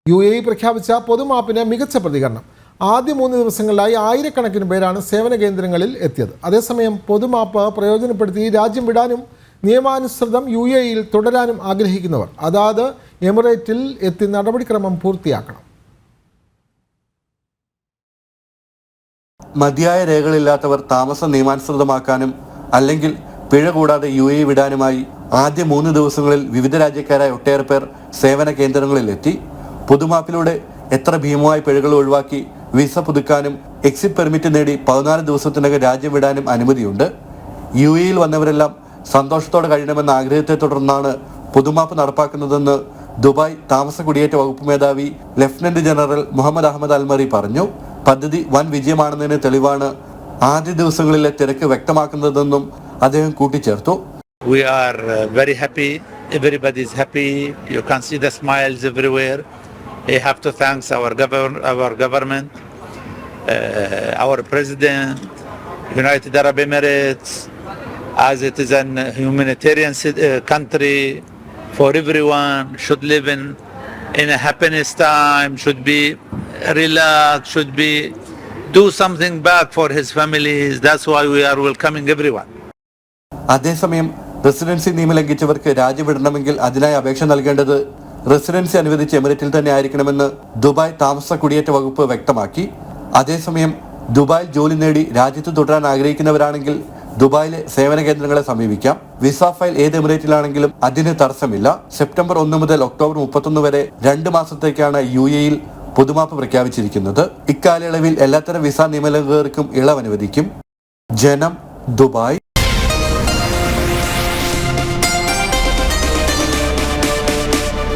UAE പ്രഖ്യാപിച്ച പൊതുമാപ്പിന് മികച്ച പ്രതികരണം. ആദ്യ 3 ദിവസങ്ങളിലായി ആയിരക്കണക്കിന് പേരാണ് സേവന കേന്ദ്രങ്ങളിൽ എത്തിയത്. അതേസമയം പൊതുമാപ്പ് പ്രയോജനപ്പെടുത്തി രാജ്യം വിടാനും നിയമാനുസൃതം UAEയിൽ തുടരാനും ആഗ്രഹിക്കുന്നവർ അതാത് എമിറേറ്റിൽ എത്തി നടപടിക്രമം പൂർത്തിയാക്കണം. മതിയായ രേഖകളില്ലാത്തവർ താമസം നിയമാനുസൃതമാക്കാനും അല്ലെങ്കിൽ പിഴ കൂടാതെ UAE വിടാനുമായി ആദ്യ 3 ദിവസങ്ങളിൽ വിവിധ രാജ്യക്കാരായ ഒട്ടേറെ പേർ സേവന കേന്ദ്രങ്ങളിലെത്തി. പൊതുമാപ്പിലൂടെ എത്ര ഭീമമായ പിഴകൾ ഒഴിവാക്കി വിസ പുതുക്കാനും എക്സിറ്റ് പെർമിറ്റ് നേടി 14 ദിവസത്തിനകം രാജ്യം വിടാനും അനുമതിയുണ്ട്. UAEയിൽ വന്നവരെല്ലാം സന്തോഷത്തോടെ കഴിയണമെന്ന ആഗ്രഹത്തെ തുടർന്നാണ് പൊതുമാപ്പ് നടപ്പാക്കുന്നതെന്ന് ദുബായ് താമസ കുടിയേറ്റ വകുപ്പ് മേധാവി lieutenant general Mohammed Ahmed Al Marri പറഞ്ഞു. പദ്ധതി വൻ വിജയമാണെന്നതിന് തെളിവാണ് ആദ്യ ദിവസങ്ങളിലെ തിരക്ക് വ്യക്തമാക്കുന്നതെന്നും അദ്ദേഹം കൂട്ടിച്ചേർത്തു. We are very happy. Everybody is happy. You can see the smiles everywhere. I have to thank our government, our president, United Arab Emirates, as it is a humanitarian country for everyone. Should live in a happiness time. Should be relaxed. Should be do something back for his families. That's why we are welcoming everyone. അതേസമയം residency നിയമം ലംഘിച്ചവർക്ക് രാജ്യം വിടണമെങ്കിൽ അതിനായി അപേക്ഷ നൽകേണ്ടത് residency അനുവദിച്ച എമിറേറ്റിൽ തന്നെ ആയിരിക്കണമെന്ന് Dubai താമസ കുടിയേറ്റ വകുപ്പ് വ്യക്തമാക്കി. അതേസമയം ദുബായിൽ ജോലി നേടി രാജ്യത്ത് തുടരാൻ ആഗ്രഹിക്കുന്നവരാണെങ്കിൽ ദുബായിലെ സേവന കേന്ദ്രങ്ങളെ സമീപിക്കാം. വിസ ഫയൽ ഏത് എമിറേറ്റിലാണെങ്കിലും അതിന് തടസ്സമില്ല. സെപ്റ്റംബർ 1 മുതൽ ഒക്ടോബർ 31 വരെ 2 മാസത്തേക്കാണ് UAEയിൽ പൊതുമാപ്പ് പ്രഖ്യാപിച്ചിരിക്കുന്നത്. ഇക്കാലയളവിൽ എല്ലാത്തരം വിസ നിയമലംഘകർക്കും ഇളവ് അനുവദിക്കും. ജനം, ദുബായ്.